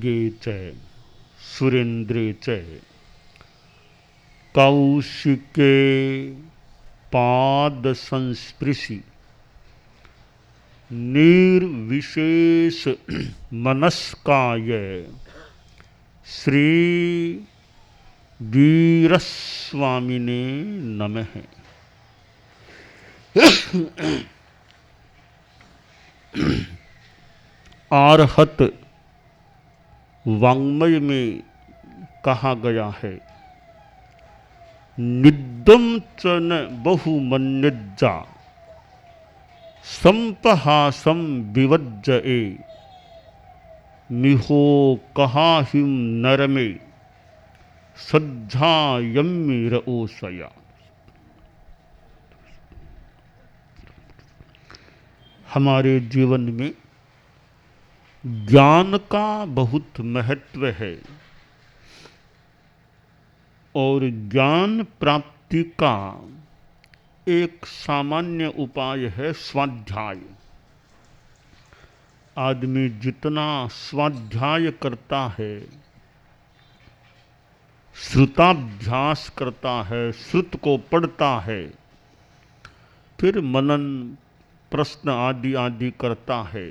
खड्गे च सुरेन्द्रे च कौशिके पाद संस्पृशि निर्विशेष मनस्काय श्री वीरस्वामिने नमः। आर्हत वाङ्मय में कहा गया है, निद्दम च न बहुमन्यज्जा संपहासं विवज्जए मिहो कहाहिं नरमे सज्जायम्मिरओसया। हमारे जीवन में ज्ञान का बहुत महत्व है और ज्ञान प्राप्ति का एक सामान्य उपाय है स्वाध्याय। आदमी जितना स्वाध्याय करता है, श्रुताभ्यास करता है, श्रुत को पढ़ता है, फिर मनन प्रश्न आदि आदि करता है,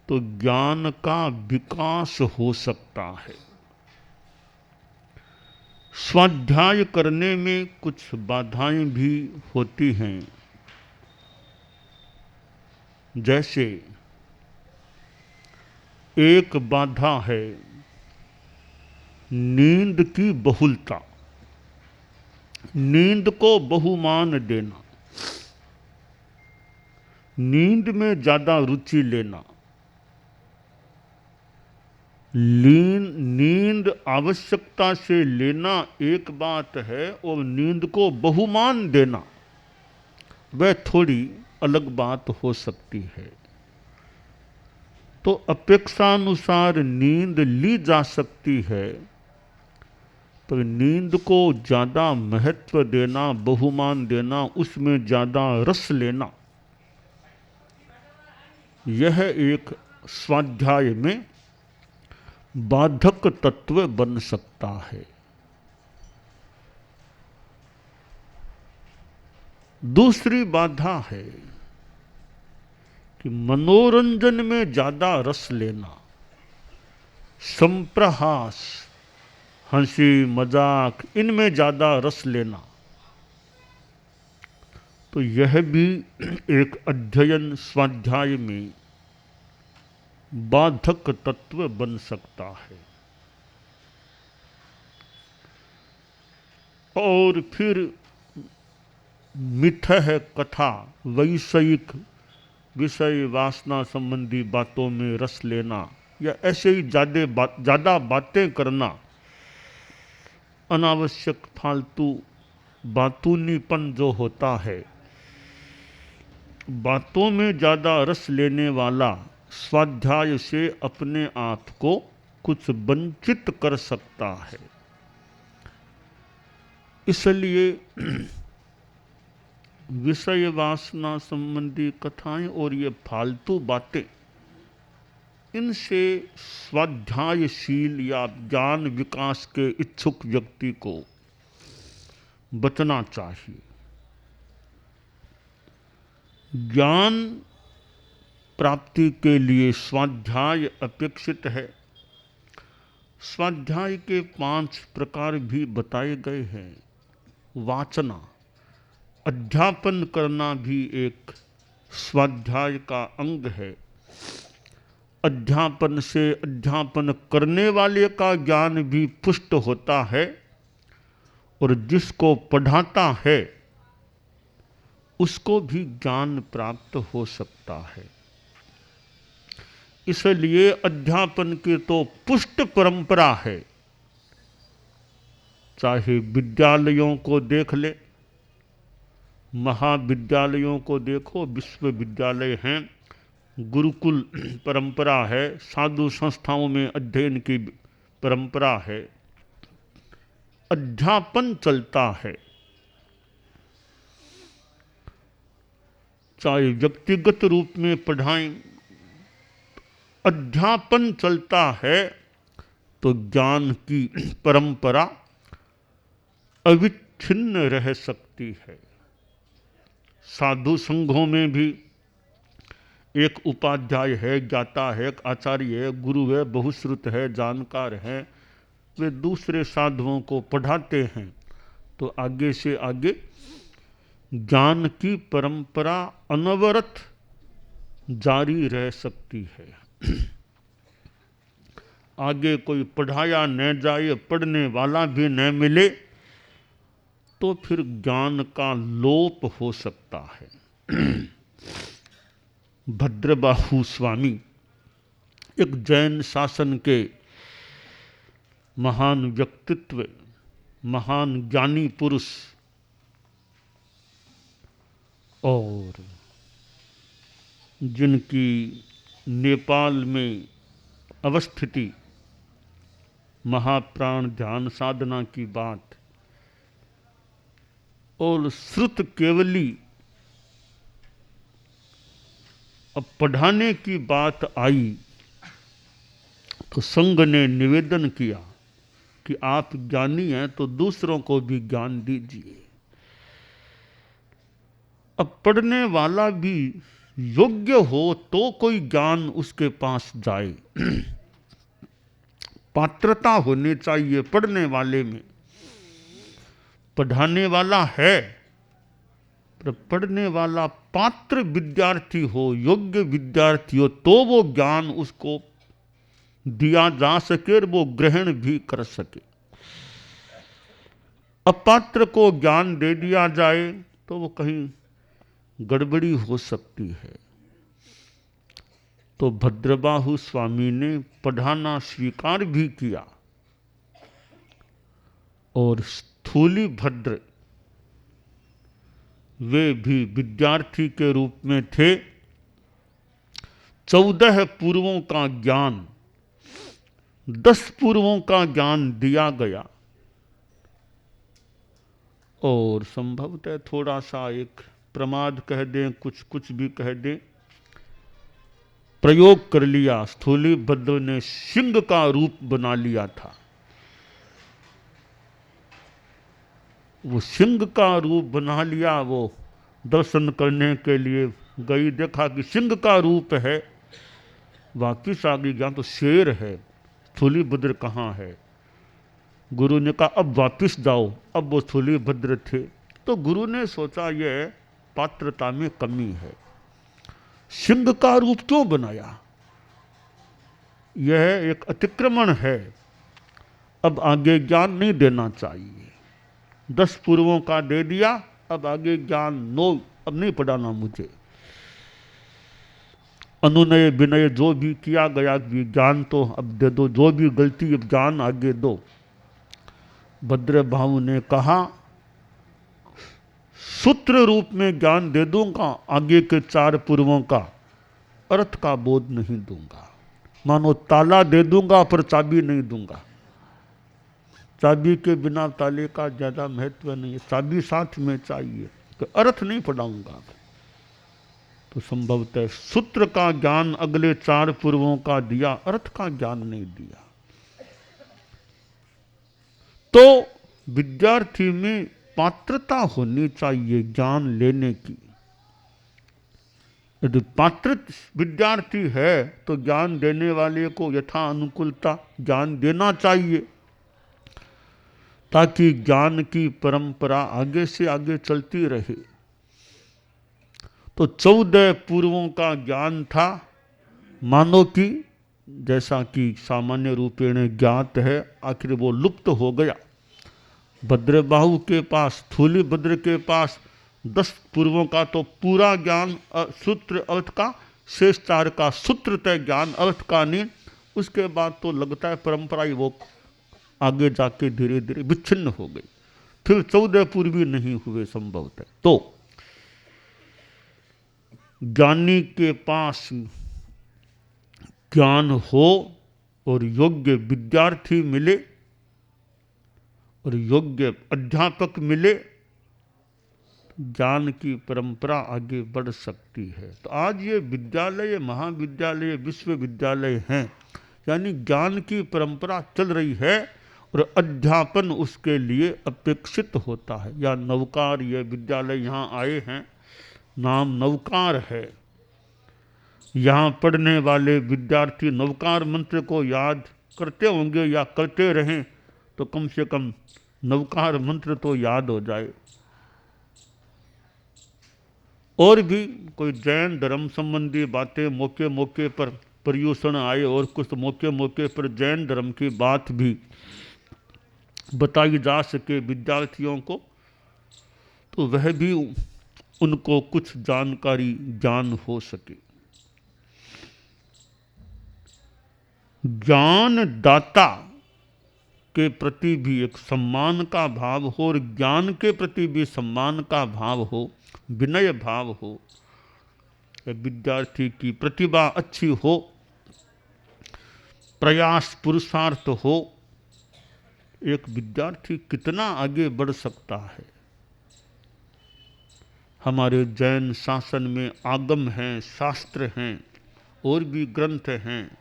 तो ज्ञान का विकास हो सकता है। स्वाध्याय करने में कुछ बाधाएं भी होती हैं, जैसे एक बाधा है नींद की बहुलता, नींद को बहुमान देना, नींद में ज़्यादा रुचि लेना। नींद आवश्यकता से लेना एक बात है और नींद को बहुमान देना वह थोड़ी अलग बात हो सकती है। तो अपेक्षानुसार नींद ली जा सकती है, पर नींद को ज़्यादा महत्व देना, बहुमान देना, उसमें ज़्यादा रस लेना, यह एक स्वाध्याय में बाधक तत्व बन सकता है। दूसरी बाधा है कि मनोरंजन में ज़्यादा रस लेना, संप्रहास, हंसी मजाक, इनमें ज़्यादा रस लेना, तो यह भी एक अध्ययन स्वाध्याय में बाधक तत्व बन सकता है। और फिर मिथ्य कथा, वैषयिक विषय वासना संबंधी बातों में रस लेना, या ऐसे ही ज़्यादा बातें करना, अनावश्यक फालतू बातूनीपन जो होता है, बातों में ज़्यादा रस लेने वाला स्वाध्याय से अपने आप को कुछ वंचित कर सकता है। इसलिए विषय वासना संबंधी कथाएं और ये फालतू बातें, इनसे स्वाध्यायशील या ज्ञान विकास के इच्छुक व्यक्ति को बचना चाहिए। ज्ञान प्राप्ति के लिए स्वाध्याय अपेक्षित है। स्वाध्याय के 5 प्रकार भी बताए गए हैं। वाचना, अध्यापन करना भी एक स्वाध्याय का अंग है। अध्यापन से अध्यापन करने वाले का ज्ञान भी पुष्ट होता है और जिसको पढ़ाता है उसको भी ज्ञान प्राप्त हो सकता है। इसलिए अध्यापन की तो पुष्ट परंपरा है। चाहे विद्यालयों को देख ले, महाविद्यालयों को देखो, विश्वविद्यालय हैं, गुरुकुल परंपरा है, साधु संस्थाओं में अध्ययन की परंपरा है, अध्यापन चलता है। चाहे व्यक्तिगत रूप में पढ़ाएं, अध्यापन चलता है तो ज्ञान की परंपरा अविच्छिन्न रह सकती है। साधु संघों में भी एक उपाध्याय है, ज्ञाता है, एक आचार्य है, गुरु है, बहुश्रुत है, जानकार है, वे दूसरे साधुओं को पढ़ाते हैं तो आगे से आगे ज्ञान की परंपरा अनवरत जारी रह सकती है। आगे कोई पढ़ाया न जाए, पढ़ने वाला भी न मिले तो फिर ज्ञान का लोप हो सकता है। भद्रबाहु स्वामी एक जैन शासन के महान व्यक्तित्व, महान ज्ञानी पुरुष और जिनकी नेपाल में अवस्थिति महाप्राण ध्यान साधना की बात और श्रुत केवली अब पढ़ाने की बात आई तो संघ ने निवेदन किया कि आप ज्ञानी हैं तो दूसरों को भी ज्ञान दीजिए। अब पढ़ने वाला भी योग्य हो तो कोई ज्ञान उसके पास जाए। पात्रता होनी चाहिए पढ़ने वाले में। पढ़ाने वाला है पर पढ़ने वाला पात्र विद्यार्थी हो, योग्य विद्यार्थी हो तो वो ज्ञान उसको दिया जा सके और वो ग्रहण भी कर सके। अपात्र को ज्ञान दे दिया जाए तो वो कहीं गड़बड़ी हो सकती है। तो भद्रबाहु स्वामी ने पढ़ाना स्वीकार भी किया और स्थूली भद्र वे भी विद्यार्थी के रूप में थे। 14 पूर्वों का ज्ञान, 10 पूर्वों का ज्ञान दिया गया और संभवतः थोड़ा सा एक प्रमाद कह दें, कुछ भी कह दें, प्रयोग कर लिया। स्थूली भद्र ने सिंह का रूप बना लिया था। वो सिंह का रूप बना लिया, वो दर्शन करने के लिए गई, देखा कि सिंह का रूप है, वापिस आ गई, गया तो शेर है, स्थूली भद्र कहाँ है। गुरु ने कहा अब वापिस जाओ। अब वो स्थूली भद्र थे तो गुरु ने सोचा ये पात्रता में कमी है, सिंह का रूप क्यों बनाया, यह एक अतिक्रमण है, अब आगे ज्ञान नहीं देना चाहिए। 10 पूर्वों का दे दिया, अब आगे ज्ञान नो, अब नहीं पढ़ाना मुझे। अनुनय विनय जो भी किया गया कि ज्ञान तो अब दे दो, जो भी गलती अब ज्ञान आगे दो। भद्रबाहु ने कहा सूत्र रूप में ज्ञान दे दूंगा, आगे के 4 पूर्वों का अर्थ का बोध नहीं दूंगा। मानो ताला दे दूंगा पर चाबी नहीं दूंगा। चाबी के बिना ताले का ज्यादा महत्व नहीं है, चाबी साथ में चाहिए, तो अर्थ नहीं पढ़ाऊंगा। तो संभवतः सूत्र का ज्ञान अगले 4 पूर्वों का दिया, अर्थ का ज्ञान नहीं दिया। तो विद्यार्थी में पात्रता होनी चाहिए ज्ञान लेने की। यदि पात्र विद्यार्थी है तो ज्ञान देने वाले को यथा अनुकूलता ज्ञान देना चाहिए ताकि ज्ञान की परंपरा आगे से आगे चलती रहे। तो 14 पूर्वों का ज्ञान था, मानो कि जैसा कि सामान्य रूपेण ज्ञात है, आखिर वो लुप्त हो गया। भद्रबाहु के पास, स्थूली भद्र के पास 10 पूर्वों का तो पूरा ज्ञान, सूत्र अर्थ का, शेष 4 का सूत्र तय ज्ञान, अर्थ का नहीं। उसके बाद तो लगता है परंपरा ही वो आगे जाके धीरे धीरे विच्छिन्न हो गई, फिर 14 पूर्वी नहीं हुए संभवतः। तो ज्ञानी के पास ज्ञान हो और योग्य विद्यार्थी मिले और योग्य अध्यापक मिले, ज्ञान की परंपरा आगे बढ़ सकती है। तो आज ये विद्यालय, महाविद्यालय, विश्वविद्यालय हैं, यानी ज्ञान की परंपरा चल रही है और अध्यापन उसके लिए अपेक्षित होता है। या नवकार, ये विद्यालय यहाँ आए हैं, नाम नवकार है। यहाँ पढ़ने वाले विद्यार्थी नवकार मंत्र को याद करते होंगे या करते रहें तो कम से कम नवकार मंत्र तो याद हो जाए। और भी कोई जैन धर्म संबंधी बातें मौके मौके पर पर्यूषण आए और कुछ मौके मौके पर जैन धर्म की बात भी बताई जा सके विद्यार्थियों को, तो वह भी उनको कुछ जानकारी ज्ञान हो सके। ज्ञान दाता के प्रति भी एक सम्मान का भाव हो और ज्ञान के प्रति भी सम्मान का भाव हो, विनय भाव हो। विद्यार्थी की प्रतिभा अच्छी हो, प्रयास पुरुषार्थ हो, एक विद्यार्थी कितना आगे बढ़ सकता है। हमारे जैन शासन में आगम हैं, शास्त्र हैं और भी ग्रंथ हैं।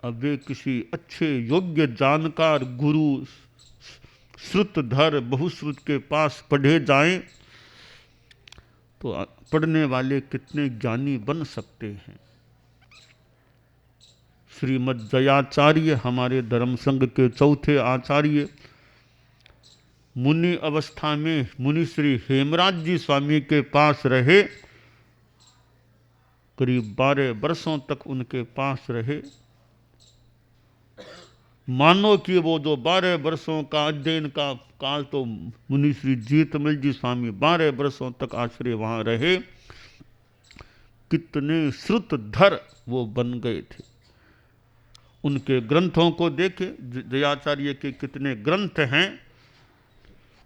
अब वे किसी अच्छे योग्य जानकार गुरु श्रुतधर बहुश्रुत के पास पढ़े जाएं तो पढ़ने वाले कितने ज्ञानी बन सकते हैं। श्रीमद् जयाचार्य, हमारे धर्म संघ के चौथे आचार्य, मुनि अवस्था में मुनि श्री हेमराज जी स्वामी के पास रहे, करीब 12 वर्षों तक उनके पास रहे। मानो कि वो जो 12 वर्षों का अध्ययन का काल तो मुनि श्री जीतमल जी स्वामी 12 वर्षों तक आश्रय वहां रहे। कितने श्रुतधर वो बन गए थे। उनके ग्रंथों को देखे, जयाचार्य के कितने ग्रंथ हैं।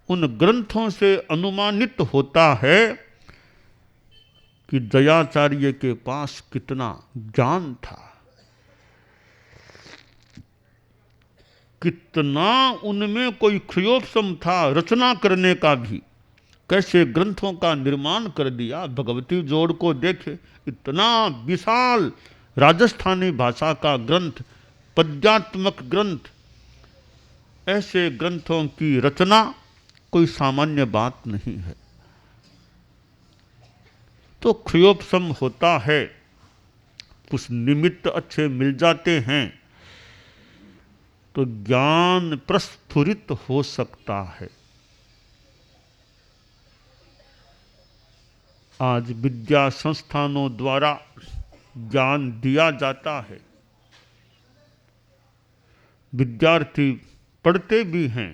उन ग्रंथों से अनुमानित होता है कि जयाचार्य के पास कितना ज्ञान था, कितना उनमें कोई क्षयोपशम था रचना करने का भी। कैसे ग्रंथों का निर्माण कर दिया। भगवती जोड़ को देखे, इतना विशाल राजस्थानी भाषा का ग्रंथ, पद्यात्मक ग्रंथ। ऐसे ग्रंथों की रचना कोई सामान्य बात नहीं है। तो क्षयोपशम होता है, कुछ निमित्त अच्छे मिल जाते हैं तो ज्ञान प्रस्फुरित हो सकता है। आज विद्या संस्थानों द्वारा ज्ञान दिया जाता है, विद्यार्थी पढ़ते भी हैं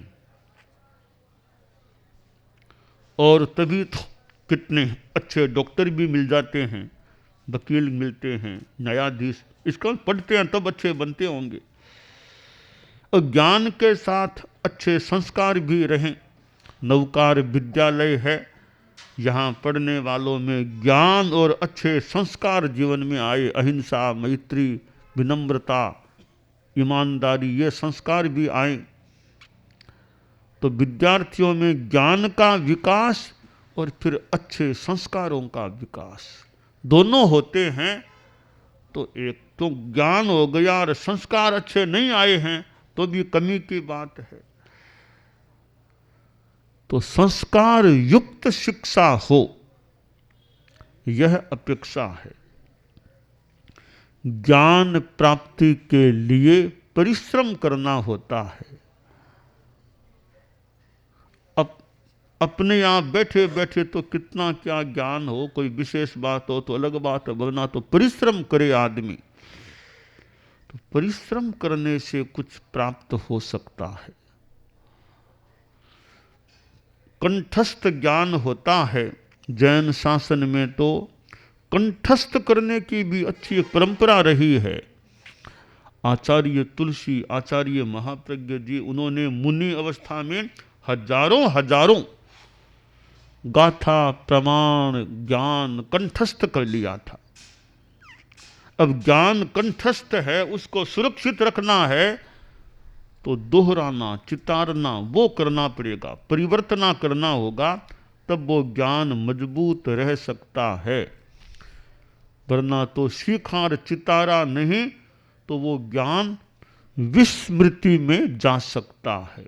और तभी तो कितने अच्छे डॉक्टर भी मिल जाते हैं, वकील मिलते हैं, न्यायाधीश। इसका पढ़ते हैं तब अच्छे बनते होंगे। और ज्ञान के साथ अच्छे संस्कार भी रहें। नवकार विद्यालय है, यहाँ पढ़ने वालों में ज्ञान और अच्छे संस्कार जीवन में आए। अहिंसा, मैत्री, विनम्रता, ईमानदारी, ये संस्कार भी आए तो विद्यार्थियों में ज्ञान का विकास और फिर अच्छे संस्कारों का विकास दोनों होते हैं। तो एक तो ज्ञान हो गया और संस्कार अच्छे नहीं आए हैं तो भी कमी की बात है। तो संस्कार युक्त शिक्षा हो, यह अपेक्षा है। ज्ञान प्राप्ति के लिए परिश्रम करना होता है। अपने आप बैठे बैठे तो कितना क्या ज्ञान हो, कोई विशेष बात हो तो अलग बात है, वरना तो परिश्रम करे आदमी। तो परिश्रम करने से कुछ प्राप्त हो सकता है। कंठस्थ ज्ञान होता है। जैन शासन में तो कंठस्थ करने की भी अच्छी परंपरा रही है। आचार्य तुलसी, आचार्य महाप्रज्ञ जी, उन्होंने मुनि अवस्था में हजारों गाथा, प्रमाण, ज्ञान कंठस्थ कर लिया था। अब ज्ञान कंठस्थ है, उसको सुरक्षित रखना है तो दोहराना, चितारना वो करना पड़ेगा, परिवर्तना करना होगा, तब वो ज्ञान मजबूत रह सकता है। वरना तो सीखा और चितारा नहीं तो वो ज्ञान विस्मृति में जा सकता है।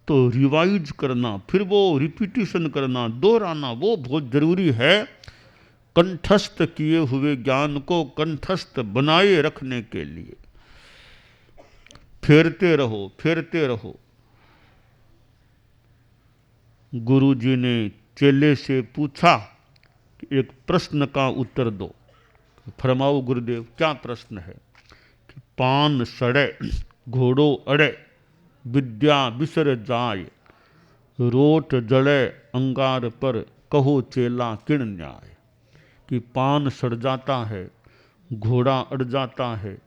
तो रिवाइज करना, फिर वो रिपीटिशन करना, दोहराना, वो बहुत जरूरी है कंठस्थ किए हुए ज्ञान को कंठस्थ बनाए रखने के लिए। फेरते रहो, फेरते रहो। गुरुजी ने चेले से पूछा कि एक प्रश्न का उत्तर दो। फरमाओ गुरुदेव, क्या प्रश्न है? कि पान सड़े, घोड़ो अड़े, विद्या बिसर जाय, रोट जड़े अंगार पर, कहो चेला किण न्याय। कि पान सड़ जाता है, घोड़ा अड़ जाता है,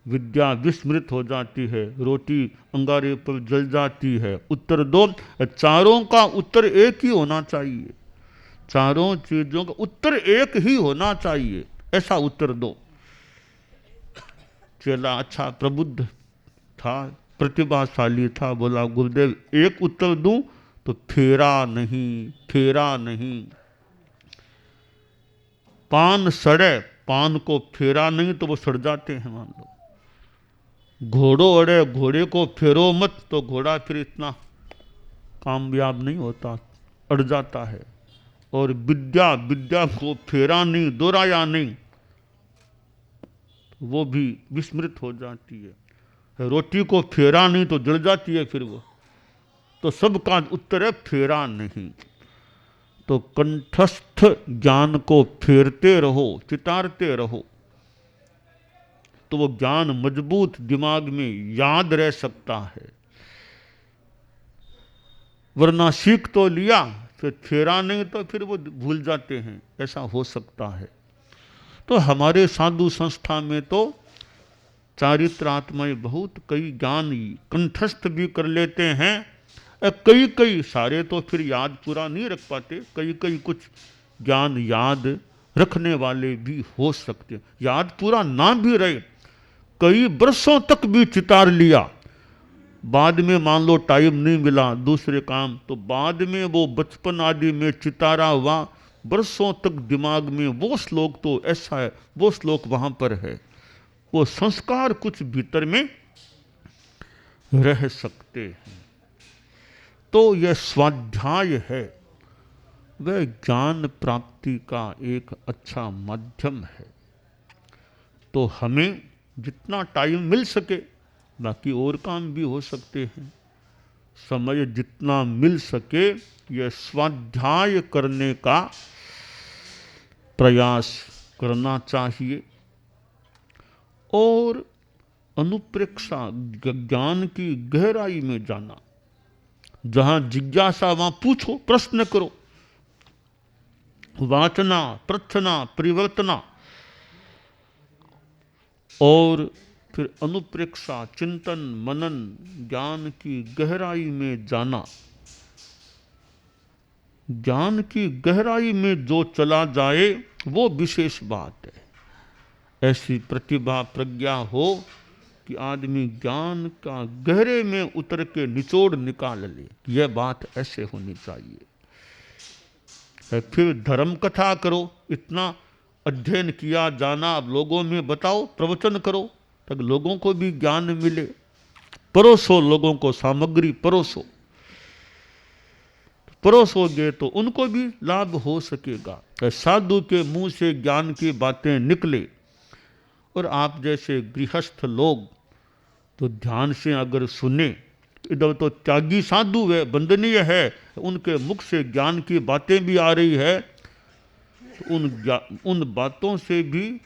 विद्या विस्मृत हो जाती है, रोटी अंगारे पर जल जाती है। उत्तर दो। चारों का उत्तर एक ही होना चाहिए, चारों चीजों का उत्तर एक ही होना चाहिए, ऐसा उत्तर दो। चेला अच्छा प्रबुद्ध था, प्रतिभाशाली था, बोला गुरुदेव एक उत्तर दूं तो फेरा नहीं, फेरा नहीं। पान सड़े, पान को फेरा नहीं तो वो सड़ जाते हैं, मान लो। घोड़ो अड़े, घोड़े को फेरो मत तो घोड़ा फिर इतना कामयाब नहीं होता, अड़ जाता है। और विद्या, विद्या को फेरा नहीं, दोहराया नहीं, वो भी विस्मृत हो जाती है। रोटी को फेरा नहीं तो जल जाती है फिर वो। तो सबका उत्तर है फेरा नहीं। तो कंठस्थ ज्ञान को फेरते रहो, चितारते रहो, तो वो ज्ञान मजबूत दिमाग में याद रह सकता है। वरना सीख तो लिया, फिर फेरा नहीं तो फिर वो भूल जाते हैं, ऐसा हो सकता है। तो हमारे साधु संस्था में तो चारित्रात्मय बहुत कई ज्ञान कंठस्थ भी कर लेते हैं। कई कई, सारे तो फिर याद पूरा नहीं रख पाते, कई कई कुछ ज्ञान याद रखने वाले भी हो सकते। याद पूरा ना भी रहे, कई वर्षों तक भी चितार लिया, बाद में मान लो टाइम नहीं मिला दूसरे काम, तो बाद में वो बचपन आदि में चितारा हुआ, वर्षों तक दिमाग में वो श्लोक तो ऐसा है, वो श्लोक वहां पर है, वो संस्कार कुछ भीतर में रह सकते हैं। तो यह स्वाध्याय है, वह ज्ञान प्राप्ति का एक अच्छा माध्यम है। तो हमें जितना टाइम मिल सके, बाकी और काम भी हो सकते हैं, समय जितना मिल सके यह स्वाध्याय करने का प्रयास करना चाहिए। और अनुप्रेक्षा, ज्ञान की गहराई में जाना, जहां जिज्ञासा वहां पूछो, प्रश्न करो, वाचना, प्रथना, परिवर्तना, और फिर अनुप्रेक्षा, चिंतन, मनन, ज्ञान की गहराई में जाना। ज्ञान की गहराई में जो चला जाए वो विशेष बात है। ऐसी प्रतिभा प्रज्ञा हो कि आदमी ज्ञान का गहरे में उतर के निचोड़ निकाल ले, यह बात ऐसे होनी चाहिए। फिर धर्म कथा करो, इतना अध्ययन किया जाना, अब लोगों में बताओ, प्रवचन करो, तब लोगों को भी ज्ञान मिले। परोसो, लोगों को सामग्री परोसो, परोसोगे तो उनको भी लाभ हो सकेगा। साधु के मुंह से ज्ञान की बातें निकले, और आप जैसे गृहस्थ लोग तो ध्यान से अगर सुने, इधर तो त्यागी साधु है, वंदनीय है, उनके मुख से ज्ञान की बातें भी आ रही है, तो उन बातों से भी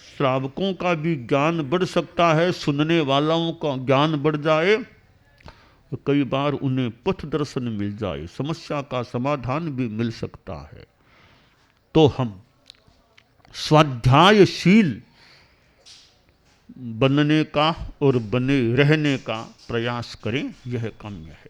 श्रावकों का भी ज्ञान बढ़ सकता है, सुनने वालों का ज्ञान बढ़ जाए, तो कई बार उन्हें पथ दर्शन मिल जाए, समस्या का समाधान भी मिल सकता है। तो हम स्वाध्यायशील बनने का और बने रहने का प्रयास करें, यह काम्य है।